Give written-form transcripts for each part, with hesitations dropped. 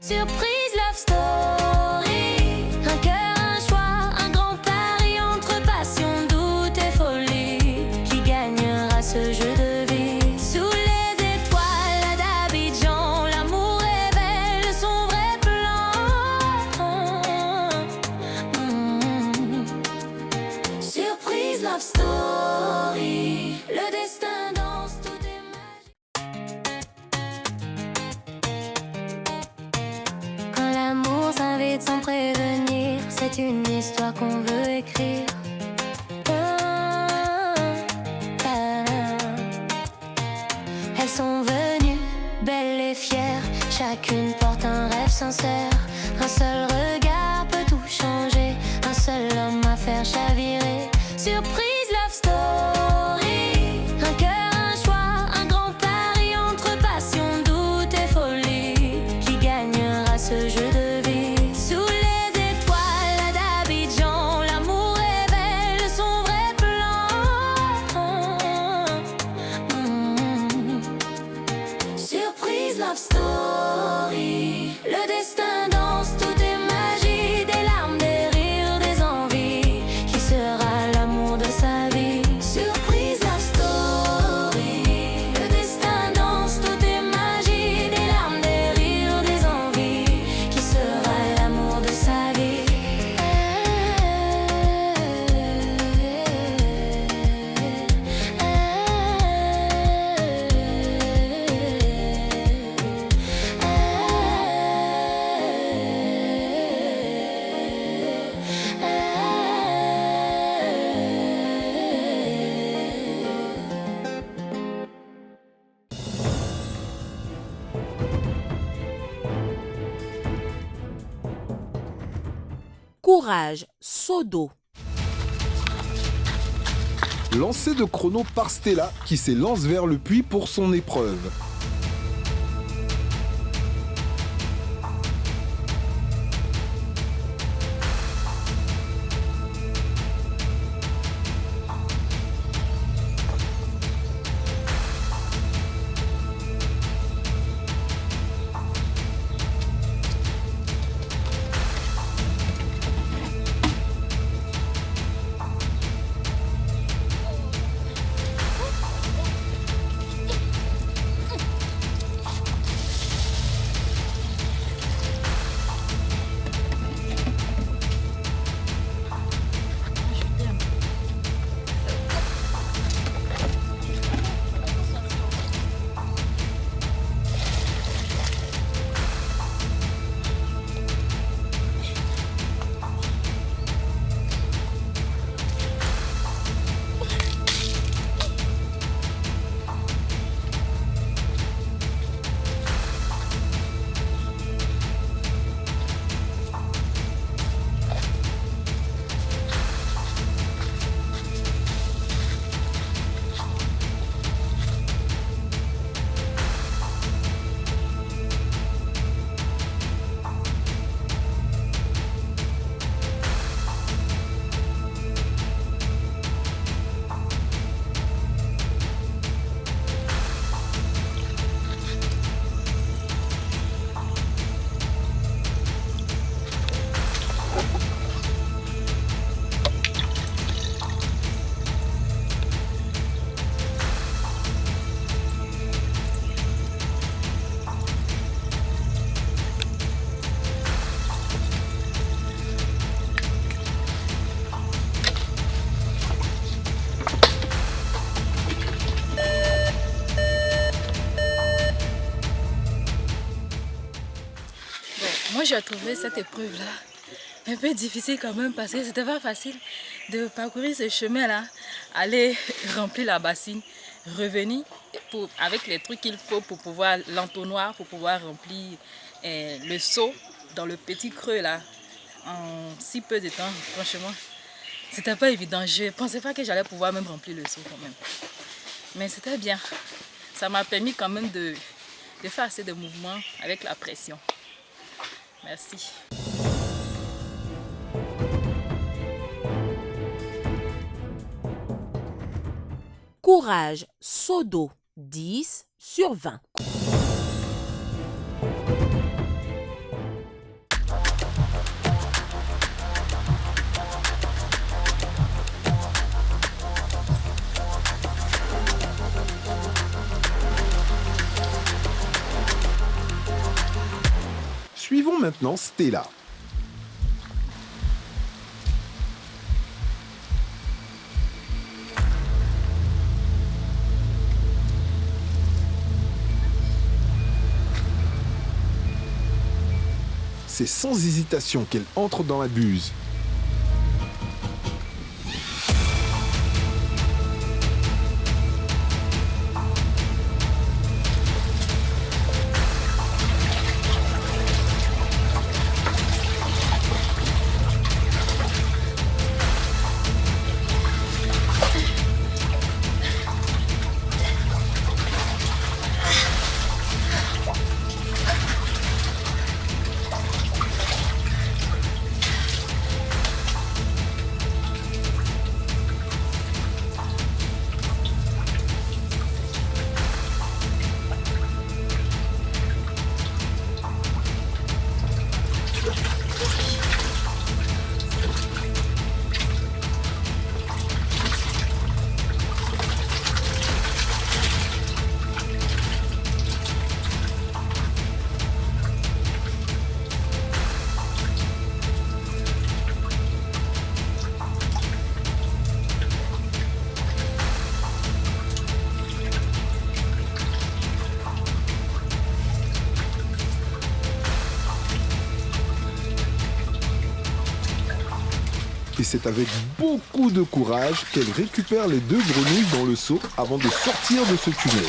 Surprise love story. Un cœur, un choix, un grand pari entre passion, doute et folie. Qui gagnera ce jeu de vie? Sous les étoiles d'Abidjan, l'amour révèle son vrai plan. Surprise love story. Le destin danse, tout est magique. Quand l'amour s'invite sans prévenir, c'est une histoire qu'on veut écrire. Elles sont venues, belles et fières, chacune porte un rêve sincère. Un seul regard peut tout changer, un seul homme à faire chavirer. Surprise love story. Un cœur, un choix, un grand pari entre passion, doute et folie. Qui gagnera ce jeu de vie? Sous les étoiles d'Abidjan, l'amour révèle son vrai plan. Surprise love story. Le destin danse, tout est magie, des larmes, des rires, des envies. Qui sera l'amour de sa vie? Surprise love story. Le destin danse, tout est magie, des larmes, des rires, des envies. Qui sera l'amour de sa vie? Courage, seau d'eau. Lancé de chrono par Stella qui s'élance vers le puits pour son épreuve. Moi, j'ai trouvé cette épreuve-là un peu difficile quand même parce que c'était pas facile de parcourir ce chemin-là, aller remplir la bassine, revenir avec les trucs qu'il faut pour pouvoir, l'entonnoir, pour pouvoir remplir le seau dans le petit creux là, en si peu de temps. Franchement, c'était pas évident. Je pensais pas que j'allais pouvoir même remplir le seau quand même. Mais c'était bien. Ça m'a permis quand même de faire assez de mouvements avec la pression. Merci. Courage, seau d'eau, 10/20. Suivons maintenant Stella. C'est sans hésitation qu'elle entre dans la buse. Et c'est avec beaucoup de courage qu'elle récupère les 2 grenouilles dans le seau avant de sortir de ce tunnel.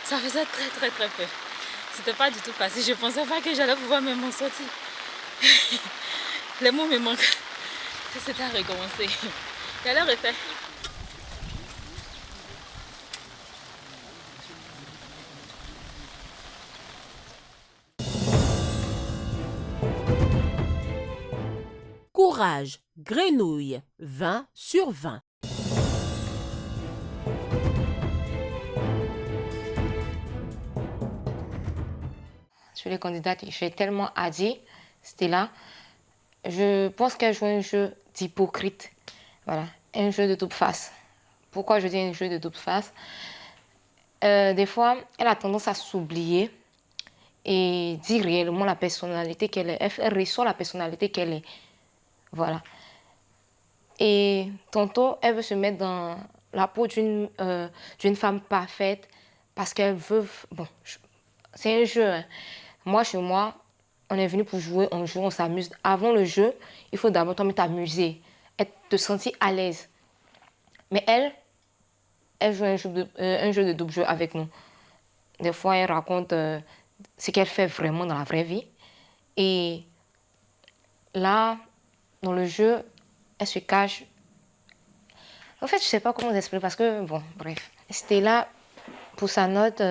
Ça faisait très peur. C'était pas du tout facile. Je pensais pas que j'allais pouvoir même m'en sortir. Les mots me manquent. C'était à recommencer. Et alors, refait. Courage, grenouille, 20/20. Sur les candidates, j'ai tellement à dire, c'était là. Je pense qu'elle joue un jeu d'hypocrite. Voilà, un jeu de double face. Pourquoi je dis un jeu de double face? Des fois, elle a tendance à s'oublier et dire réellement la personnalité qu'elle est. Elle ressort la personnalité qu'elle est. Voilà. Et tantôt, elle veut se mettre dans la peau d'une femme parfaite parce qu'elle veut... Bon, c'est un jeu, hein. Moi, chez moi, on est venu pour jouer, on joue, on s'amuse. Avant le jeu, il faut d'abord t'amuser, te sentir à l'aise. Mais elle joue un jeu de double jeu avec nous. Des fois, elle raconte ce qu'elle fait vraiment dans la vraie vie. Et là, dans le jeu, elle se cache. En fait, je ne sais pas comment expliquer parce que, bon, bref. C'était là, pour sa note,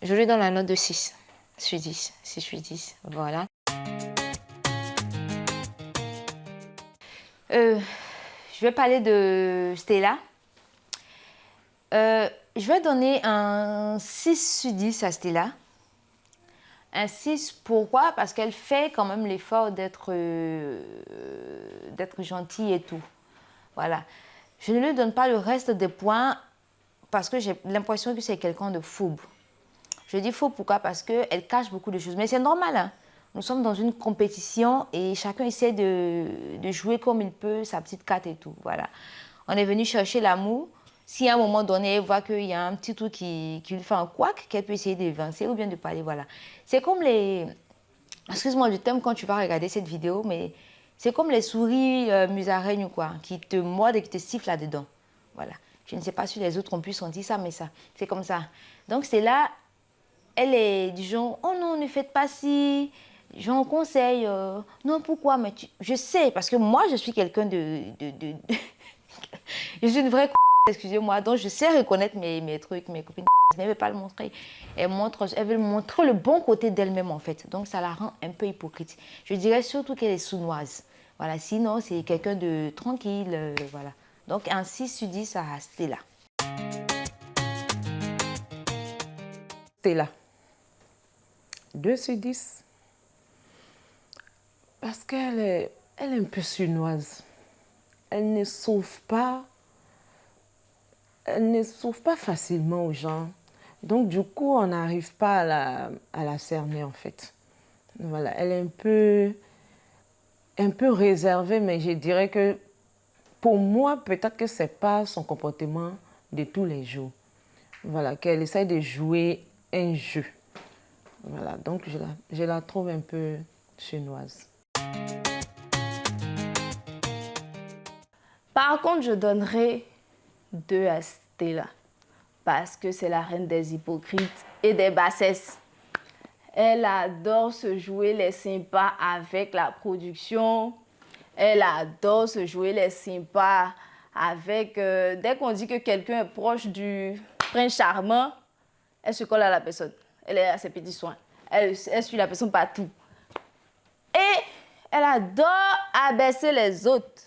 je lui donne la note de 6 sur 10. 6 sur 10, voilà. Je vais parler de Stella. Je vais donner un 6 sur 10 à Stella. Un 6, pourquoi? Parce qu'elle fait quand même l'effort d'être gentille et tout. Voilà. Je ne lui donne pas le reste des points parce que j'ai l'impression que c'est quelqu'un de fou. Je dis faux pourquoi? Parce qu'elle cache beaucoup de choses. Mais c'est normal, hein. Nous sommes dans une compétition et chacun essaie de jouer comme il peut, sa petite carte et tout. Voilà. On est venu chercher l'amour. Si à un moment donné, elle voit qu'il y a un petit truc qui lui fait un couac, qu'elle peut essayer d'évincer ou bien de parler, voilà. C'est comme les... Excuse-moi du thème quand tu vas regarder cette vidéo, mais c'est comme les souris musaraignes ou quoi, qui te mordent et qui te sifflent là-dedans. Voilà. Je ne sais pas si les autres ont pu sentir ça, mais ça, c'est comme ça. Donc c'est là, elle est du genre, oh non, ne faites pas ci, j'en conseille, non, pourquoi, mais je sais, parce que moi, je suis quelqu'un je suis une vraie excusez-moi, donc je sais reconnaître mes trucs, mes copines, mais elle ne veut pas le montrer. Elle veut montrer le bon côté d'elle-même, en fait. Donc, ça la rend un peu hypocrite. Je dirais surtout qu'elle est sournoise. Voilà, sinon, c'est quelqu'un de tranquille, voilà. Donc, un 6 sur 10 à Stella. Stella. 2 sur 10. Parce qu'elle est un peu sournoise. Elle ne sauve pas. Elle ne s'ouvre pas facilement aux gens. Donc, du coup, on n'arrive pas à la cerner, en fait. Voilà, elle est un peu réservée, mais je dirais que, pour moi, peut-être que ce n'est pas son comportement de tous les jours. Voilà, qu'elle essaie de jouer un jeu. Voilà, donc je la trouve un peu chinoise. Par contre, je donnerai 2 à Stella parce que c'est la reine des hypocrites et des bassesses. Elle adore se jouer les sympas avec la production. Elle adore se jouer les sympas avec... dès qu'on dit que quelqu'un est proche du prince charmant, elle se colle à la personne. Elle est à ses petits soins. Elle suit la personne partout. Et elle adore abaisser les autres.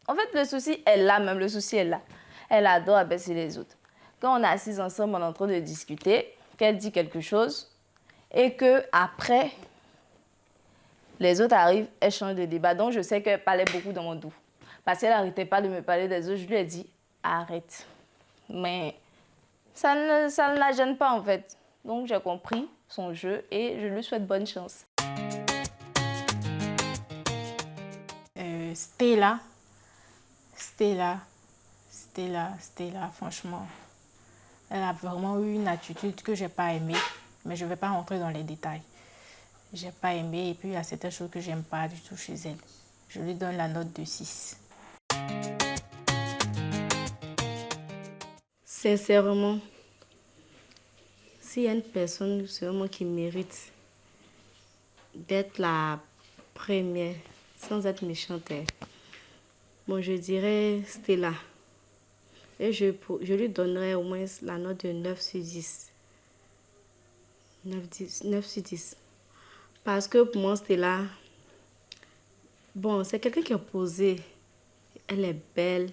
En fait, le souci est là même. Le souci est là. Elle adore abaisser les autres. Quand on est assis ensemble, on est en train de discuter, qu'elle dit quelque chose, et qu'après, les autres arrivent, elle change de débat. Donc, je sais qu'elle parlait beaucoup dans mon dos. Parce qu'elle n'arrêtait pas de me parler des autres. Je lui ai dit, arrête. Mais ça ne la gêne pas, en fait. Donc, j'ai compris son jeu et je lui souhaite bonne chance. Stella, franchement, elle a vraiment eu une attitude que je n'ai pas aimée, mais je ne vais pas rentrer dans les détails. Je n'ai pas aimé et puis il y a certaines choses que je n'aime pas du tout chez elle. Je lui donne la note de 6. Sincèrement, s'il y a une personne seulement qui mérite d'être la première, sans être méchante, bon, je dirais Stella. Et je lui donnerais au moins la note de 9 sur 10. 9 sur 10. Parce que pour moi, Stella, bon, c'est quelqu'un qui est posé. Elle est belle,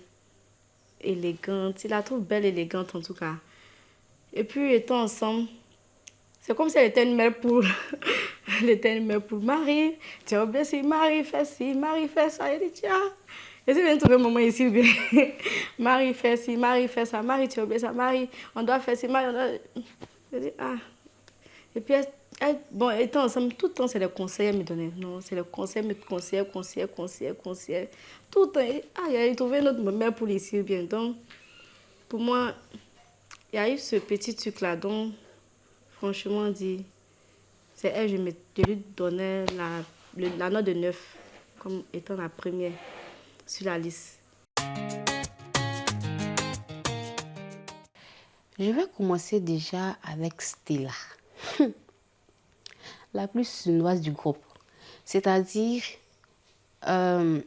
élégante. Il la trouve belle, élégante en tout cas. Et puis, étant ensemble, c'est comme si elle était une mère poule. Elle était une mère poule. Marie, tu as oublié si Marie fait ci, Marie fait ça. Elle dit, tiens. Et si bien trouver un moment ici, bien, Marie fait ci, Marie fait ça, Marie, tu as oublié ça, Marie, on doit faire ci, Marie, on doit... Je dis, ah. Et puis, bon, étant ensemble, tout le temps, c'est les conseils à me donner. Non, c'est les conseils, me conseiller. Tout le temps, ah, il a trouvé notre mère pour ici, bien. Donc, pour moi, il y a eu ce petit truc-là, donc, franchement, dit, c'est elle, je lui donnais la note de 9, comme étant la première sur la liste. Je vais commencer déjà avec Stella, la plus sournoise du groupe. C'est-à-dire,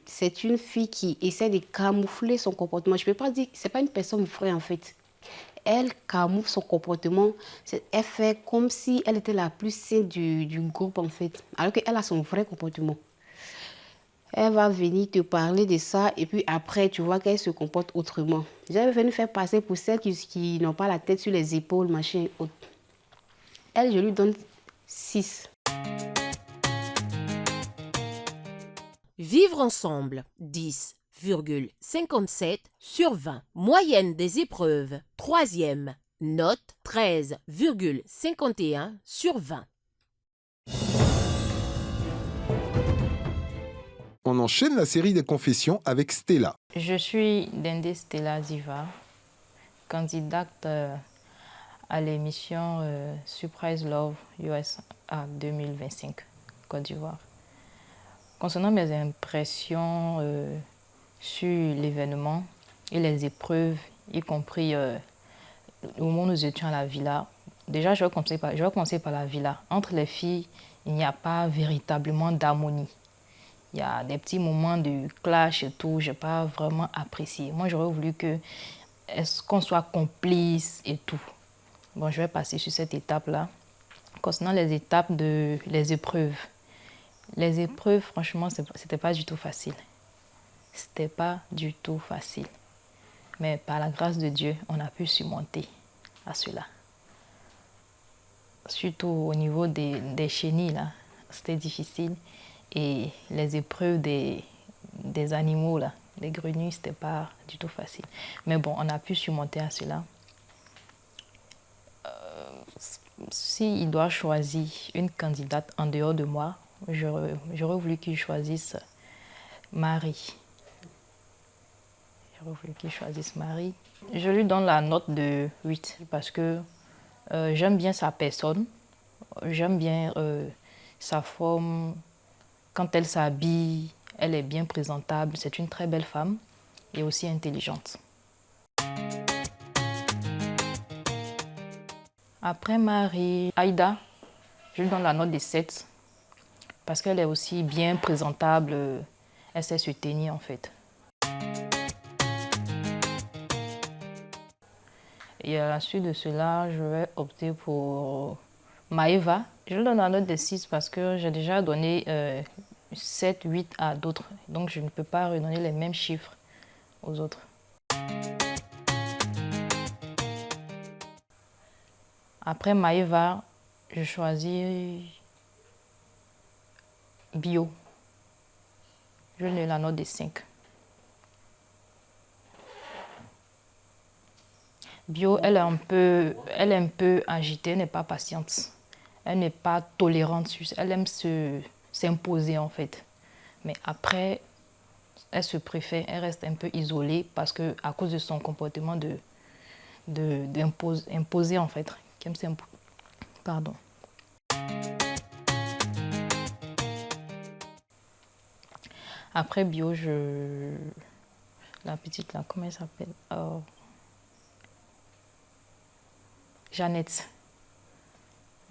c'est une fille qui essaie de camoufler son comportement. Je ne peux pas dire, c'est pas une personne vraie en fait. Elle camoufle son comportement. Elle fait comme si elle était la plus saine du groupe en fait, alors qu'elle a son vrai comportement. Elle va venir te parler de ça et puis après, tu vois qu'elle se comporte autrement. J'avais venu faire passer pour celles qui n'ont pas la tête sur les épaules, machin et autres. Elle, je lui donne 6. Vivre ensemble, 10,57 sur 20. Moyenne des épreuves, 3e. Note, 13,51 sur 20. On enchaîne la série des confessions avec Stella. Je suis Dende Stella Ziva, candidate à l'émission Surprise Love USA 2025, Côte d'Ivoire. Concernant mes impressions sur l'événement et les épreuves, y compris au moment où nous étions à la villa, déjà je vais commencer par la villa. Entre les filles, il n'y a pas véritablement d'harmonie. Il y a des petits moments de clash et tout, je n'ai pas vraiment apprécié. Moi, j'aurais voulu qu'on soit complices et tout. Bon, je vais passer sur cette étape-là. Concernant les étapes les épreuves. Les épreuves, franchement, c'était pas du tout facile. C'était pas du tout facile. Mais par la grâce de Dieu, on a pu surmonter à cela. Surtout au niveau des chenilles, là, c'était difficile. Et les épreuves des animaux, là, des grenouilles, c'était pas du tout facile. Mais bon, on a pu surmonter à cela. S'il doit choisir une candidate en dehors de moi, j'aurais voulu qu'il choisisse Marie. Je lui donne la note de 8 parce que j'aime bien sa personne, j'aime bien sa forme. Quand elle s'habille, elle est bien présentable. C'est une très belle femme et aussi intelligente. Après Marie, Aïda, je lui donne la note de 7 parce qu'elle est aussi bien présentable. Elle sait se tenir en fait. Et à la suite de cela, je vais opter pour Maëva. Je lui donne la note de 6 parce que j'ai déjà donné 7, 8 à d'autres. Donc je ne peux pas redonner les mêmes chiffres aux autres. Après Maëva, je choisis Bio. Je lui donne la note de 5. Bio, elle est un peu agitée, elle n'est pas patiente. Elle n'est pas tolérante. Elle aime s'imposer en fait. Mais après, elle se préfère, elle reste un peu isolée parce que à cause de son comportement d'imposer en fait. Qui aime s'imposer. Pardon. Après Bio, la petite là, comment elle s'appelle? Jeannette.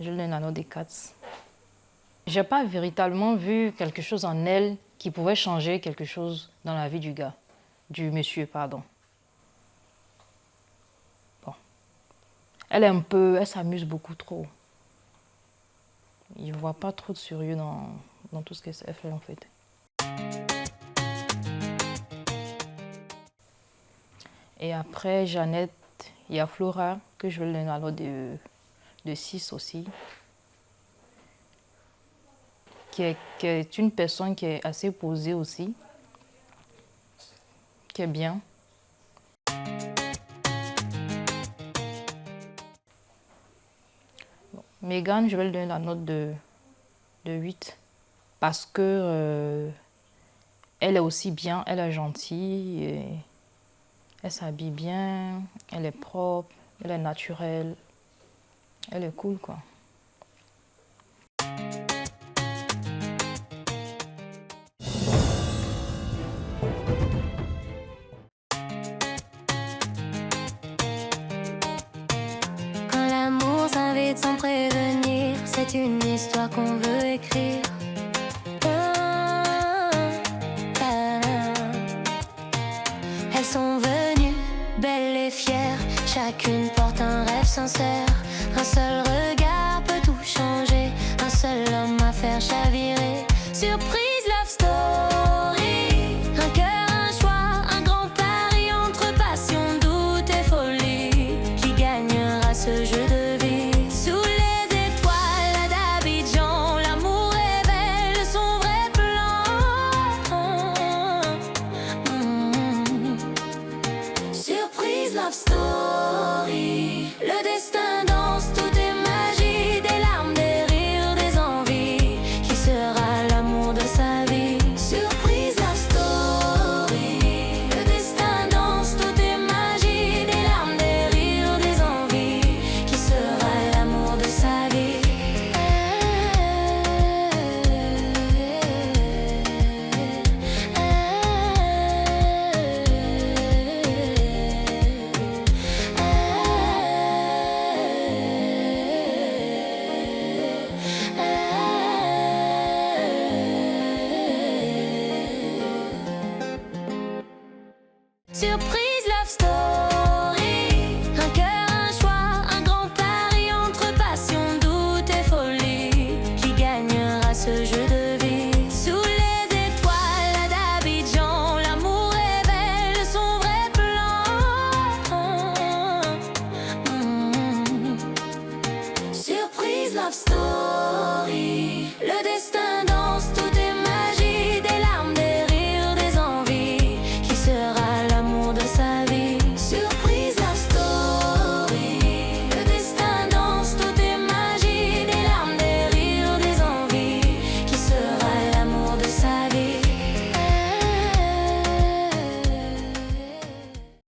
Je lui donne la note de 4. Je n'ai pas véritablement vu quelque chose en elle qui pouvait changer quelque chose dans la vie du monsieur, pardon. Bon. Elle s'amuse beaucoup trop. Il ne voit pas trop de sérieux dans tout ce qu'elle fait en fait. Et après Jeannette, il y a Flora que je vais lui donner la note de 6 aussi. Qui est une personne qui est assez posée aussi. Qui est bien. Bon. Megan, je vais lui donner la note de 8. Parce que elle est aussi bien, elle est gentille. Et elle s'habille bien, elle est propre, elle est naturelle. Elle est cool, quoi. Quand l'amour s'invite sans prévenir, c'est une histoire qu'on veut écrire. Elles sont venues, belles et fières, chacune porte un rêve sincère. Un seul regard peut tout changer, un seul homme à faire chavirer. Surprise love story. love story. Le destin danse, tout est magie, des larmes, des rires, des envies. Qui sera l'amour de sa vie? Surprise love story. Le destin danse, tout est magie, des larmes, des rires, des envies. Qui sera l'amour de sa vie? Surprise.